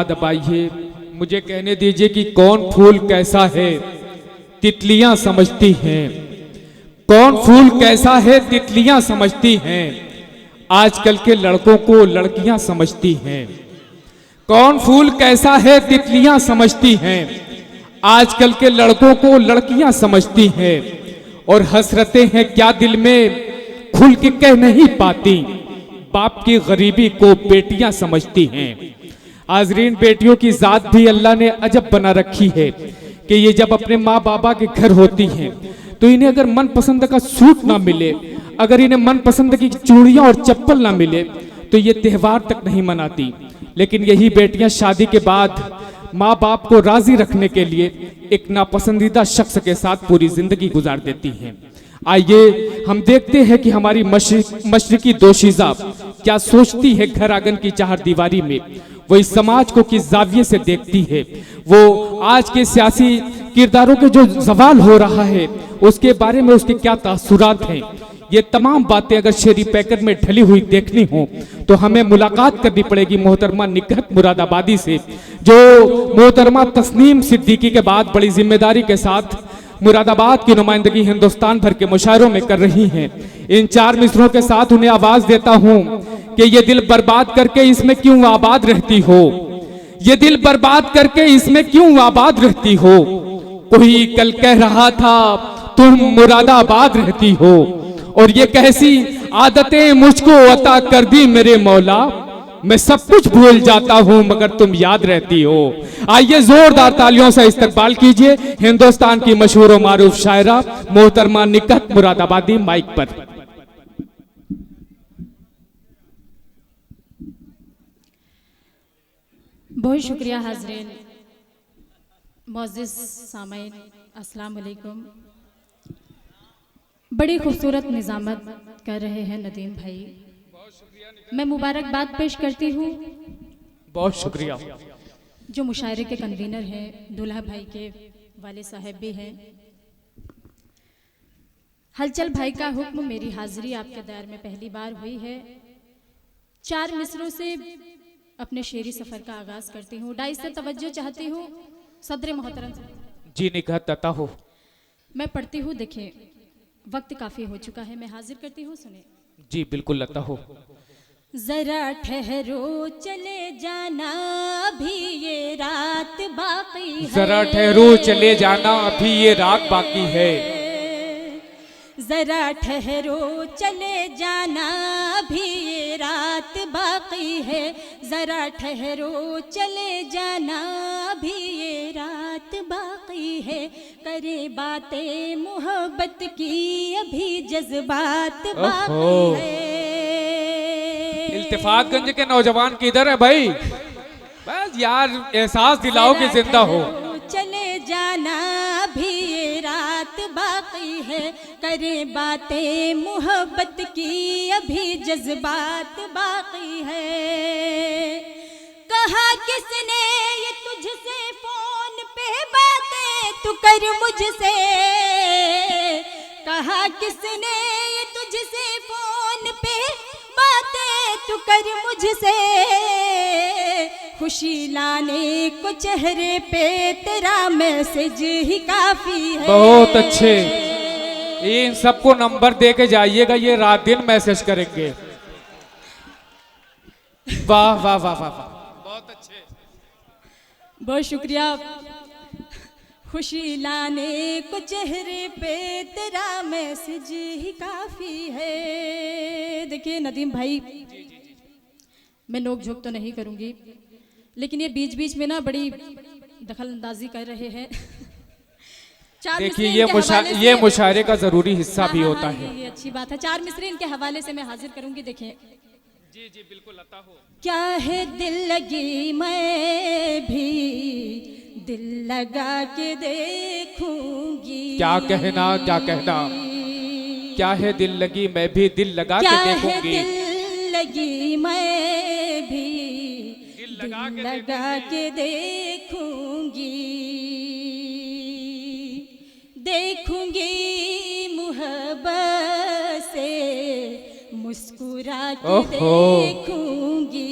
दबाइए, मुझे कहने दीजिए कि कौन फूल कैसा है तितलियां समझती हैं। कौन फूल कैसा है तितलियां समझती हैं, आजकल के लड़कों को लड़कियां समझती हैं। कौन फूल कैसा है तितलियां समझती हैं, आजकल के लड़कों को लड़कियां समझती हैं। और हसरतें हैं क्या दिल में खुल के कह नहीं पाती, बाप की गरीबी को बेटियां समझती हैं। हाजरीन, बेटियों की जात भी अल्लाह ने अजब बना रखी है कि ये जब अपने माँ बाबा के घर होती हैं तो इन्हें अगर मन पसंद का सूट ना मिले, अगर इन्हें मन पसंद की चूड़ियां और चप्पल ना मिले तो ये त्योहार तक नहीं मनाती। लेकिन यही बेटियां शादी के बाद माँ बाप को राजी रखने के लिए एक नापसंदीदा शख्स के साथ पूरी जिंदगी गुजार देती हैं। आइए हम देखते हैं कि हमारी मशरिकी दोशीज़ा क्या सोचती है घर आंगन की चार दीवारी में। वो इस समाज को किस जाविये से देखती है, वो आज के सियासी किरदारों के जो सवाल हो रहा है उसके बारे में उसके क्या तासुरात हैं। ये तमाम बातें अगर शेरी पैकेट में ढली हुई देखनी हो तो हमें मुलाकात करनी पड़ेगी मोहतरमा निकहत मुरादाबादी से, जो मोहतरमा तस्नीम सिद्दीकी के बाद बड़ी जिम्मेदारी के साथ मुरादाबाद की नुमाइंदगी हिंदुस्तान भर के मुशायरों में कर रही हैं। इन चार मिसरों के साथ उन्हें आवाज देता हूं कि ये दिल बर्बाद करके इसमें क्यों आबाद रहती हो, ये दिल बर्बाद करके इसमें क्यों आबाद रहती हो। कोई कल कह रहा था तुम मुरादाबाद रहती हो, और ये कैसी आदतें मुझको अता कर दी मेरे मौला, मैं सब कुछ भूल जाता हूं मगर तुम याद रहती हो। आइए जोरदार तालियों से इस्तकबाल कीजिए हिंदुस्तान की मशहूर और मारूफ शायरा मोहतरमा निकहत मुरादाबादी माइक पर। बहुत शुक्रिया हाजरीन, मोअज़्ज़िज़ सामईन, अस्सलाम वालेकुम। बड़ी खूबसूरत निज़ामत कर रहे हैं नदीम भाई, मैं मुबारकबाद पेश करती हूँ। बहुत शुक्रिया। जो मुशायरे के कन्वीनर हैं, दूल्हा भाई के वाले साहब भी हैं। हलचल भाई का हुक्म, मेरी हाजिरी आपके दर में पहली बार हुई है। चार मिसरों से अपने शेरी सफ़र का आगाज करती हूँ। डाइस से तवज्जो चाहती हूँ सदर मोहतरम जी निकहत अता हो। मैं पढ़ती हूँ, देखें वक्त काफ़ी हो चुका है, मैं हाजिर करती हूँ, सुने। जी बिल्कुल अता हो। जरा ठहरो चले जाना अभी ये रात बाकी है, जरा ठहरो चले जाना अभी ये रात बाकी है, जरा ठहरो चले जाना अभी ये रात बाकी है, जरा ठहरो चले जाना अभी ये रात बाकी है, करे बातें मोहब्बत की अभी जज्बात बाकी है। इल्तिफातगंज के नौजवान किधर है भाई? बस यार एहसास दिलाओ कि जिंदा हो। चले जाना अभी ये रात बाकी है, करे बातें मोहब्बत की अभी जज्बात बाकी है। कहा किसने ये तुझसे फोन पे बातें तू कर मुझसे, कहा किसने ये तुझसे फोन पे बातें तू कर मुझसे, खुशी लाने को चेहरे पे तेरा मैसेज ही काफी है। बहुत अच्छे, इन सबको नंबर दे के जाइएगा, ये रात दिन मैसेज करेंगे। वाह वाह वाह वाह वाह, बहुत अच्छे, बहुत शुक्रिया। खुशी लाने को चेहरे पे तेरा मैसेज ही काफी है। देखिए नदीम भाई, मैं नोक झोंक तो नहीं करूंगी, लेकिन ये बीच बीच में ना बड़ी दखल अंदाजी कर रहे हैं। देखिए ये मुशायरे का जरूरी हिस्सा भी होता है। ये अच्छी बात है। चार मिसरे इनके हवाले से मैं हाजिर करूंगी, देखें। जी जी बिल्कुल अता हो। क्या है दिल लगी मैं भी दिल लगा के देखूंगी, क्या कहना क्या कहना, क्या है दिल लगी मैं भी दिल लगा के देखूंगी, क्या है दिल लगी मैं भी दिल लगा के देखूंगी, देखूंगी मुहब्बत से मुस्कुरा के देखूंगी,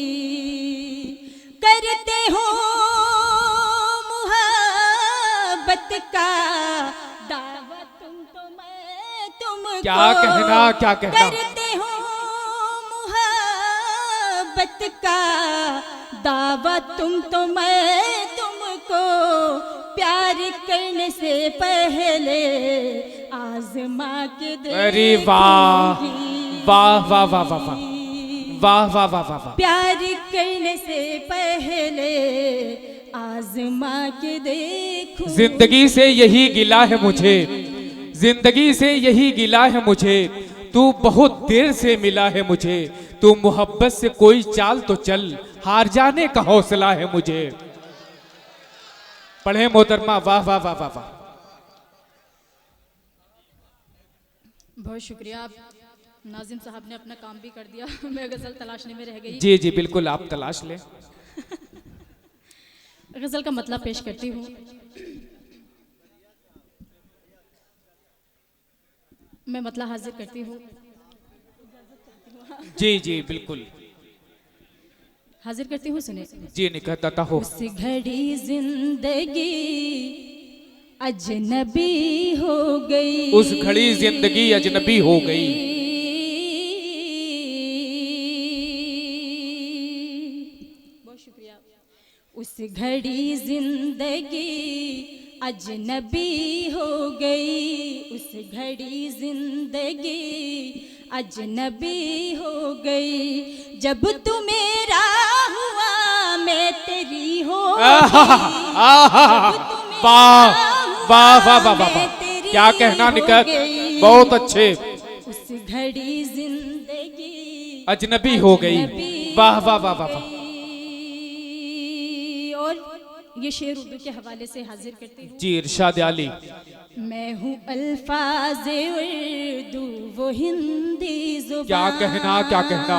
करते हो का दावा तुम तो मैं तुमको क्या कहना, क्या कहना। करते हो मोहब्बत का दावा तुम तो मैं तुमको प्यार करने से पहले आजमा के अरे वाह वाह वाह वाह वाह वाह वाह वाह वाह वाह वाह। प्यार करने से पहले आजमा के देखूं। जिंदगी से यही गिला है मुझे, जिंदगी से यही गिला है मुझे, तू बहुत देर से मिला है मुझे, तू मोहब्बत से कोई चाल तो चल, हार जाने का हौसला है मुझे। पढ़े मोहतरमा, वाह वाह वाह वाह वाह। बहुत शुक्रिया। आप नाजिम साहब ने अपना काम भी कर दिया। मैं गजल तलाशने में रह गई। जी जी बिल्कुल, आप तलाश लें। गजल का मतलब पेश करती हूँ। मैं मतलब हाजिर करती हूँ। जी जी बिल्कुल, हाजिर करती हूँ, सुने। जी निकलता हो। उस घड़ी जिंदगी अजनबी हो गई, उस घड़ी जिंदगी अजनबी हो गई, बहुत शुक्रिया। उस घड़ी जिंदगी अजनबी हो गई, उस घड़ी जिंदगी अजनबी हो गई, जब तू मेरा हुआ मैं तेरी हो गई, वाह वाह वाह वाह वाह, क्या कहना निकट, बहुत अच्छे। उस घड़ी जिंदगी अजनबी हो गई, वाह वाह वाह वाह वाह। और ये शेर उर्दू के हवाले से हाजिर करती हूँ। जी इरशाद आली। मैं हूँ अल्फाज उर्दू वो हिंदी जुबान, क्या कहना, क्या कहना।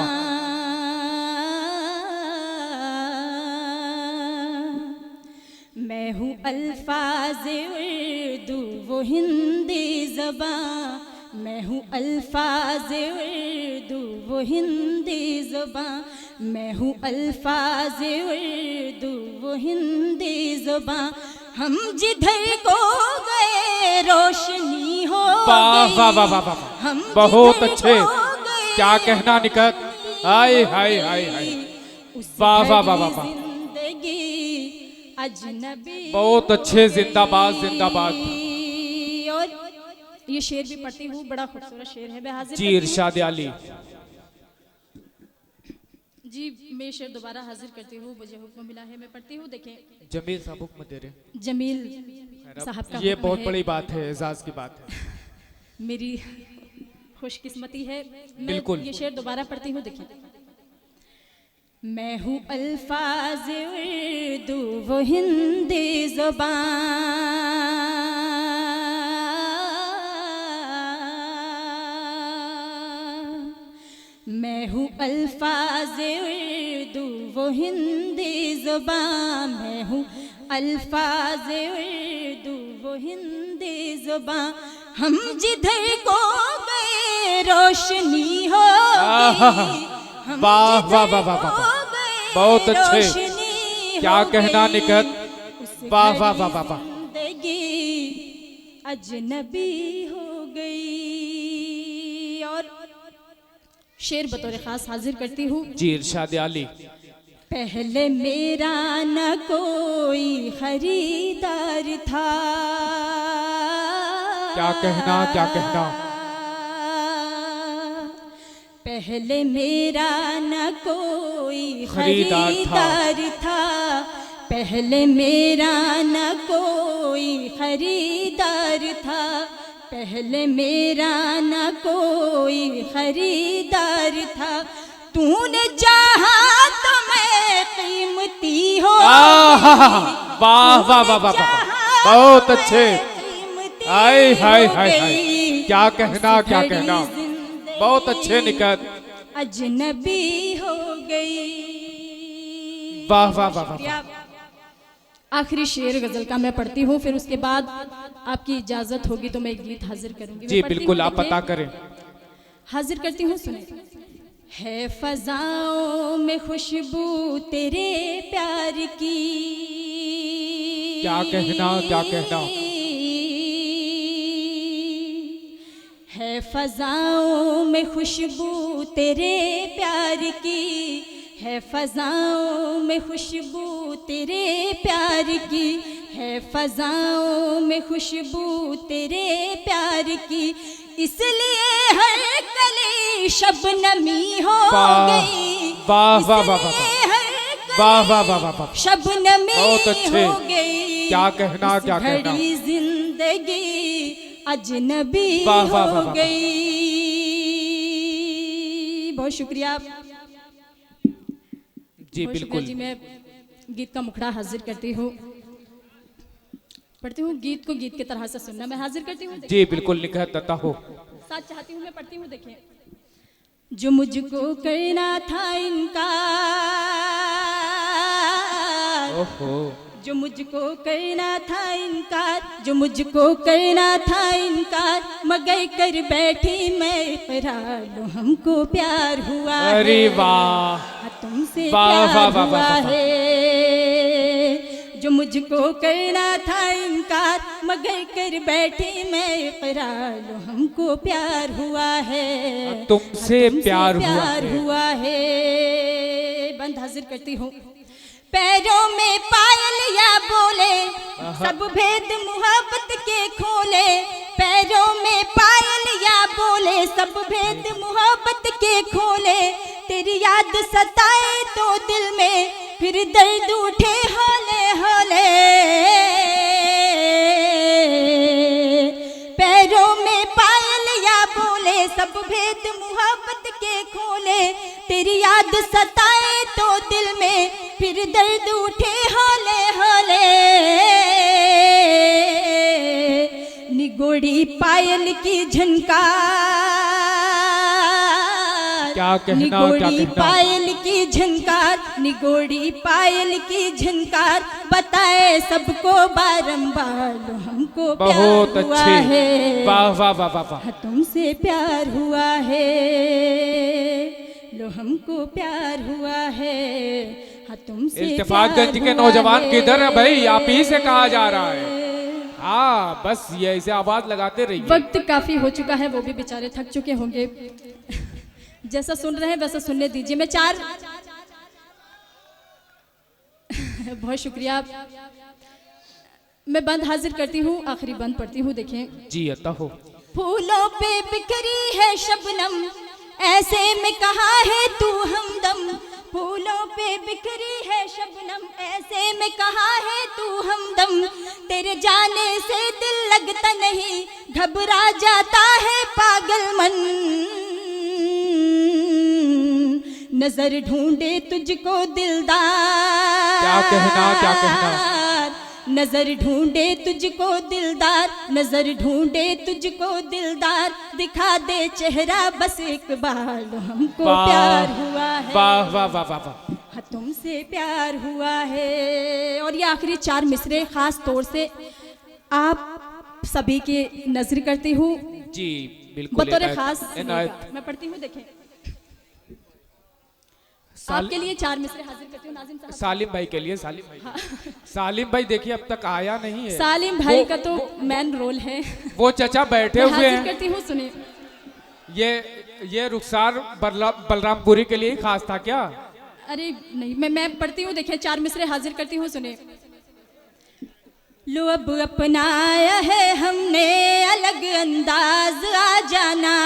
मैं हूँ अल्फाज उर्दू वो हिंदी ज़बान, मैं हूँ अल्फाज उर्दू वो हिंदी ज़बान, मैं हूँ अल्फाज उर्दू वो हिंदी ज़बान, हम जिधर को गए रोशनी हो वाह वाह वाह वाह वाह, हम बहुत जिधर अच्छे। को गए क्या कहना निकट, हाय हाय हाय हाय, वाह वाह वाह वाह वाह, जिंदगी अजनबी बहुत अच्छे। जिंदाबाद जिंदाबाद। और ये शेर भी पढ़ती हूँ, बड़ा खूबसूरत शेर है। मैं हाजिर जी करती हूँ। इरशाद आली। जी मैं शेर दोबारा हाजिर करती हूँ, मुझे हुक्म मिला है, मैं पढ़ती हूँ। देखें, जमील साहब हुक्म दे रहे। जमील साहब का ये हुक्म बहुत है। बड़ी बात है, एजाज की बात है। मेरी खुशकिस्मती है। मैं बिल्कुल। ये शेर दोबारा पढ़ती हूँ, देखिए। मैं हूँ अल्फाज उर्दू वो हिंदी ज़बान, मैं हूँ अल्फाज उर्दू वो हिंदी ज़बान, मैं हूँ अल्फाज उर्दू वो हिंदी ज़बान, हम जिधर को गए रोशनी हो गई, हम वाह वाह जिधर वाह वाह वाह, को गए बहुत अच्छे। रोशनी क्या हो कहना गई, निकट, उस वाह वाह घड़ी वाह वाह वाह। जिंदगी अजनबी हो गई। और शेर बतौर खास हाजिर करती हूँ। जी इरशाद आली। पहले मेरा न कोई खरीदार था, क्या कहना, क्या कहना। पहले मेरा न कोई खरीदार खरीदार था, पहले मेरा न कोई खरीदार था, पहले मेरा न कोई खरीदार था, तूने चाहा तो मैं कीमती हो वाह वाह वाह वाह वाह, बहुत अच्छे। हाय हाय हाय हाय, क्या कहना, क्या कहना, बहुत अच्छे निकट, अजनबी हो गई। वाह वाह वाह वाह। आखिरी शेर गजल का मैं पढ़ती हूँ, फिर उसके बाद आपकी इजाजत होगी तो मैं एक गीत हाजिर करूंगी। जी मैं पढ़ती बिल्कुल, हूँ, आप देखिए। पता करें। हाजिर करती हूँ, सुने। है फजाओं में खुशबू तेरे प्यार की, क्या कहना, क्या कहना। है फ़ज़ाओं में खुशबू तेरे प्यार की, है फ़ज़ाओं में खुशबू तेरे प्यार की, है फ़ज़ाओं में खुशबू तेरे प्यार की, इसलिए हर कली शबनमी हो गई, वाह वाह वाह वाह इसलिए हर वाह वाह वाह वाह वाह, शबनमी बहुत अच्छे। हो गई, क्या कहना, इस क्या कहना। घड़ी जिंदगी अजनबी वाह, वाह, वाह, हो वाह, वाह। गई। बहुत शुक्रिया, जी बहुत शुक्रिया बिल्कुल। जी। मैं गीत का मुखड़ा हाजिर करती हूँ, पढ़ती हूँ गीत को गीत की तरह से सुनना मैं हाजिर करती हूँ। जी बिल्कुल, निखत दत्ता हो। साथ चाहती हूँ, मैं पढ़ती हूँ। देखिए, जो मुझको करना था इनकार, ओहो, जो मुझको करना था इनकार, जो मुझको करना था इनकार, मगर कर बैठी मैं इकरार, लो हमको प्यार हुआ है। अरे वाह, हाँ, तुमसे वाह, प्यार वाह, वाह, हुआ वाह, वाह। है। जो मुझको करना था इनकार, मगर कर बैठी मैं इकरार, लो हमको प्यार हुआ है। तुमसे प्यार हुआ है। बंद हाजिर करती हूँ। पैरों में पायल या बोले, सब भेद मोहब्बत के खोले, पैरों में पायल या बोले, सब भेद मोहब्बत के खोले, तेरी याद सताए तो दिल में फिर दर्द उठे हौले हौले, पैरों में पायल या बोले, सब भेद मोहब्बत के खोले, तेरी याद सताए तो दिल में फिर दर्द उठे हौले हौले, निगोड़ी पायल की झनकार, क्या कहना, निगोड़ी क्या कहना। पायल की झनकार, निगोड़ी पायल की झनकार, बताए सबको बारंबार, लो हमको बहुत प्यार हुआ अच्छे। है। वाह वाह वाह वाह वाह। हाँ, तुमसे प्यार हुआ है, लो हमको प्यार हुआ है। हाँ, तुमसे इल्तिफातगंज के प्यार हुआ नौजवान किधर है भाई? आप ही से कहा जा रहा है। है। हाँ, बस ये ऐसे आवाज लगाते रहिए। वक्त काफी हो चुका है, वो भी बेचारे थक चुके होंगे। जैसा सुन रहे हैं वैसा सुनने दीजिए। मैं चार बहुत शुक्रिया। मैं बंद हाजिर करती हूँ, आखिरी बंद पढ़ती हूँ। देखिए, जी अता हो। फूलों पे बिखरी है शबनम, ऐसे में कहा है तू हमदम, फूलों पे बिखरी है शबनम, ऐसे में कहा है तू हमदम, तेरे जाने से दिल लगता नहीं, घबरा जाता है पागल मन, नजर ढूंढे तुझको दिलदार, क्या कहना, क्या कहना। नजर ढूंढे तुझको दिलदार, नजर ढूंढे तुझको दिलदार, दिखा दे चेहरा बस एक बार, लो हमको वाह, प्यार हुआ है। वाह वाह वाह वाह वाह। हाँ, तुमसे प्यार हुआ है। और ये आखिरी चार मिसरे खास तौर से आप सभी की नजर करती हूँ, जी बिल्कुल। बतौर खास इनायत। मैं पढ़ती हूँ। देखें, आपके लिए चार मिसरे हाजिर करती हूँ नाजिम साहब। सालिम भाई के लिए, सालिम भाई। सालिम भाई देखिए अब तक आया नहीं है। सालिम भाई वो- का तो मेन रोल है। वो चचा बैठे मैं हुए हाजिर हैं। करती हूँ, सुनिए। ये रुखसार बलरामपुरी के लिए ही खास था क्या? अरे नहीं, मैं पढ़ती हूँ। देखिए, चार मिसरे हाजिर करती हूँ, सुनिए। लो अब अपनाया है हमने अलग अंदाज, आ जाना,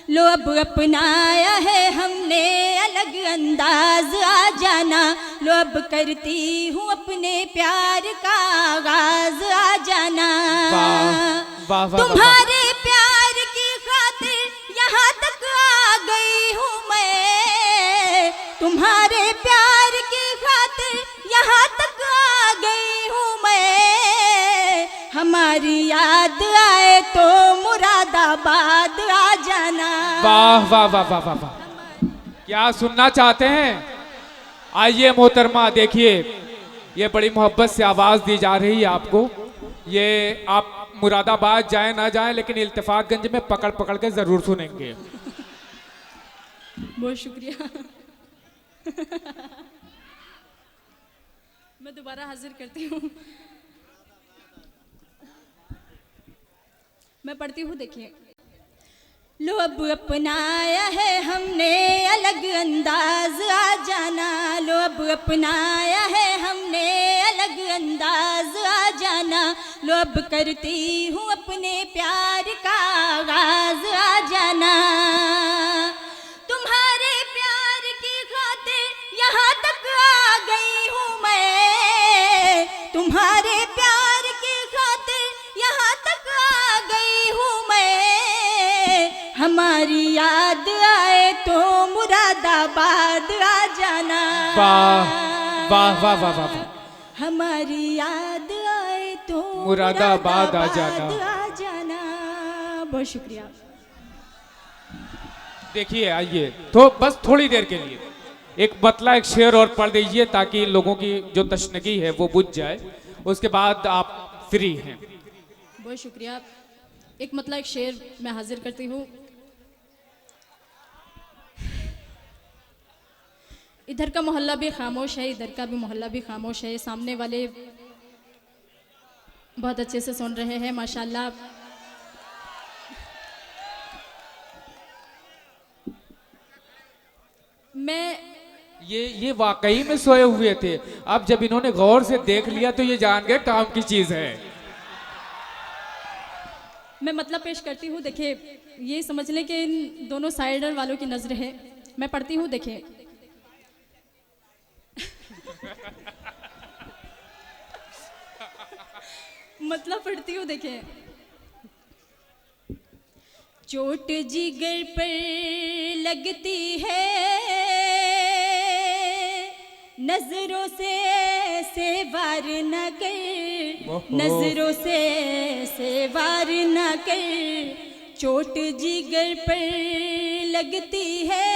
लो अब अपनाया है हमने अलग अंदाज, आ जाना, लो अब करती हूँ अपने प्यार का आगाज, आ जाना, वाह वाह वाह। तुम्हारे प्यार की खातिर यहाँ तक आ गई हूँ मैं, तुम्हारे प्यार की खातिर यहाँ तक आ गई हूँ मैं, हमारी याद आए तो मुरादाबाद आ जाना। वाह वाह वाह वाह वाह वाह। क्या सुनना चाहते हैं? आइए मोहतरमा, देखिए ये बड़ी मोहब्बत से आवाज दी जा रही है आपको। ये आप मुरादाबाद जाए ना जाए, लेकिन इल्तिफातगंज में पकड़ पकड़ के जरूर सुनेंगे। बहुत शुक्रिया। मैं दोबारा हाजिर करती हूँ। मैं पढ़ती हूँ, देखिए। लो अब अपनाया है हमने अलग अंदाज, आ जाना। लो अब अपनाया है हमने अलग अंदाज, आ जाना। लो अब करती हूँ अपने प्यार का आगाज, आ जाना। तुम्हारे प्यार की खातिर यहाँ तक आ गई हूँ मैं, तुम्हारे प्यार की खातिर यहाँ तक आ गई हूँ मैं। हमारी याद आए तो मुरादाबाद आ जाना। वाह वाह वाह वाह वाह। हमारी याद आए तो मुरादाबाद आ जाना। आ जाना। बहुत शुक्रिया। देखिए आइए तो बस थोड़ी देर के लिए एक मतला एक शेर और पढ़ दीजिए ताकि लोगों की जो तशनगी है वो बुझ जाए, उसके बाद आप फ्री हैं। बहुत शुक्रिया। एक मतलब एक शेर मैं हाजिर करती हूँ। इधर का मोहल्ला भी खामोश है, इधर का भी मोहल्ला भी खामोश है। सामने वाले बहुत अच्छे से सुन रहे हैं, माशाल्लाह। मैं ये वाकई में सोए हुए थे। अब जब इन्होंने गौर से देख लिया तो ये जान गए काम की चीज है। मैं मतलब पेश करती हूँ, देखिए। ये समझ लें कि इन दोनों साइडर वालों की नजर है। मैं पढ़ती हूँ, देखिए। मतलब पढ़ती हूँ, देखिए। चोट जिगर पर लगती है, नजरों से वार न कर, नजरों से वार न कर। चोट जिगर पर लगती है,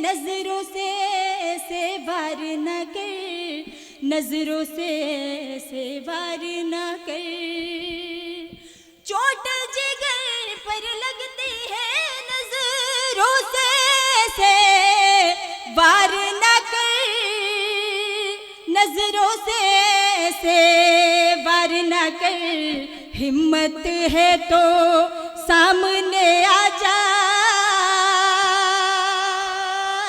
नजरों से वार न कर, नजरों से वार न कर। चोट जिगर पर लगती है, नजरों से वार न कर, नजरों से वार न कर। हिम्मत है तो सामने आ जा।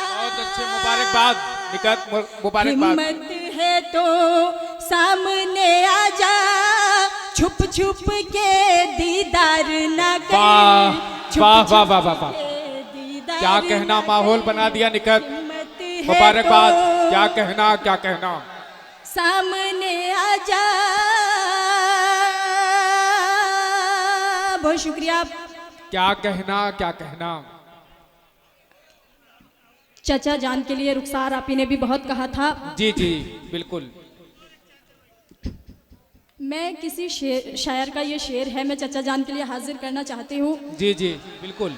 बहुत अच्छे, मुबारकबाद निकट, मुबारकबाद। हिम्मत है तो सामने आ जा, छुप छुप के दीदार ना कर। वाह वाह वाह वाह वाह वाह। क्या कहना, माहौल बना दिया निकट, मुबारकबाद। क्या कहना, क्या कहना। सामने आ जा। बहुत शुक्रिया। क्या कहना, क्या कहना। चचा जान के लिए रुखसार आपी ने भी बहुत कहा था। जी जी बिल्कुल। मैं किसी शायर का ये शेर है, मैं चचा जान के लिए हाजिर करना चाहती हूँ। जी जी बिल्कुल।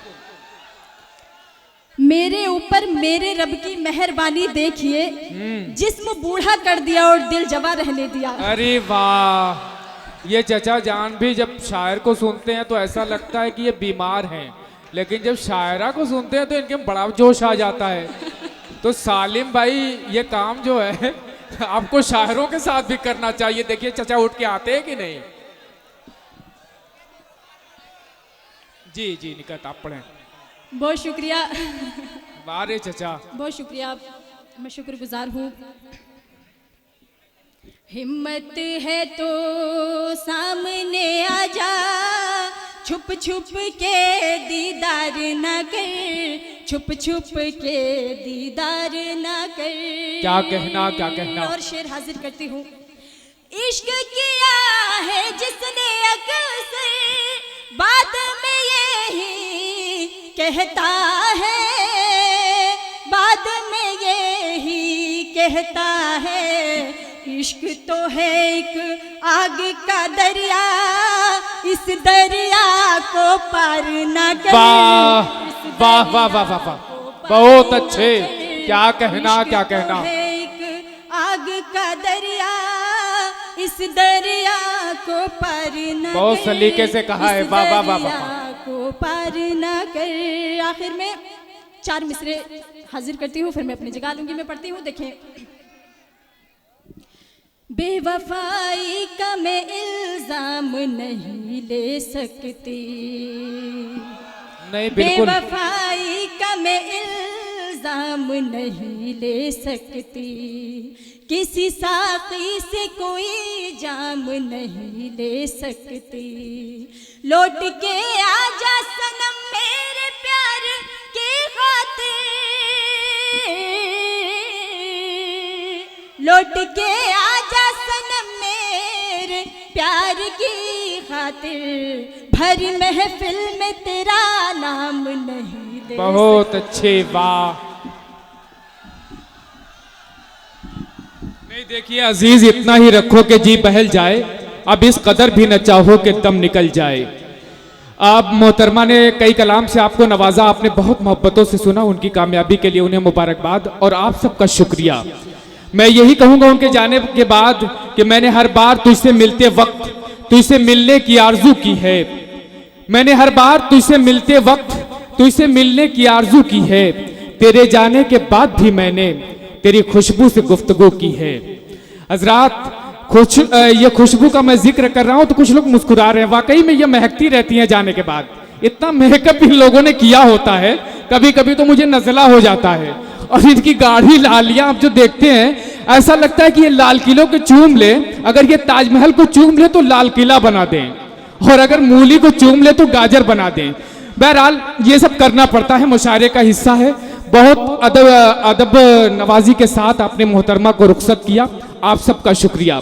मेरे ऊपर मेरे रब की मेहरबानी देखिए, जिस्म बूढ़ा कर दिया और दिल जवा रहने दिया। अरे वाह। ये चचा जान भी जब शायर को सुनते हैं तो ऐसा लगता है कि ये बीमार हैं, लेकिन जब शायरा को सुनते हैं तो इनके बड़ा जोश आ जाता है। तो सालिम भाई ये काम जो है आपको शायरों के साथ भी करना चाहिए। देखिए चचा उठ के आते हैं कि नहीं। जी जी निकट आप पढ़ें। बहुत शुक्रिया। वारे चचा, बहुत शुक्रिया, मैं शुक्रगुजार हूँ। हिम्मत है तो सामने आ जा, छुप छुप के दीदार न कर, छुप छुप के दीदार न कर। क्या कहना, क्या कहना। और शेर हाजिर करती हूँ। इश्क किया है जिसने अक्सर बाद में यही कहता है, बाद में यही कहता है। इश्क तो है एक आग का दरिया, इस दरिया को पार न कर। वाह वाह वाह वाह वाह वाह, बहुत अच्छे। क्या कहना, क्या कहना। एक आग का दरिया, इस दरिया को पार न कर। बहुत सलीके से कहा है। वाह वाह वाह वाह। को पार न कर। आखिर में 4 मिसरे हाजिर करती हूँ, फिर मैं अपनी जगह लूंगी। मैं पढ़ती हूँ, देखें। बेवफाई का मैं इल्जाम नहीं ले सकती, नहीं बिल्कुल बेवफाई का मैं इल्जाम नहीं ले सकती, किसी साकी से कोई जाम नहीं ले सकती। लौट के आजा सनम मेरे प्यार की खातिर, लौट के आजा सनम मेरे प्यार की खातिर, भरी महफिल में तेरा नाम नहीं ले बहुत अच्छे, वाह। नहीं देखिए अजीज, इतना ही रखो कि जी बहल जाए, अब इस कदर भी न चाहो कि दम निकल जाए। आप मोहतरमा ने कई कलाम से आपको नवाजा, आपने बहुत मोहब्बतों से सुना, उनकी कामयाबी के लिए उन्हें मुबारकबाद और आप सबका शुक्रिया। मैं यही कहूंगा उनके जाने के बाद कि मैंने हर बार तुझसे मिलते वक्त तुझसे मिलने की आरजू की है, मैंने हर बार तुझसे मिलते वक्त तुझसे मिलने की आरजू की है, तेरे जाने के बाद भी मैंने तेरी खुशबू से गुफ्तगू की है। हजरात ये खुशबू का मैं जिक्र कर रहा हूं तो कुछ लोग मुस्कुरा रहे हैं, वाकई में ये महकती रहती हैं जाने के बाद, इतना मेकअप इन लोगों ने किया होता है, कभी कभी तो मुझे नजला हो जाता है। और इनकी गाढ़ी लालियां आप जो देखते हैं ऐसा लगता है कि ये लाल किले को चूम ले, अगर ये ताजमहल को चूम ले तो लाल किला बना दें, और अगर मूली को चूम ले तो गाजर बना दें। बहरहाल ये सब करना पड़ता है, मुशायरे का हिस्सा है। बहुत अदब नवाजी के साथ आपने मोहतरमा को रुखसत किया, आप सबका शुक्रिया।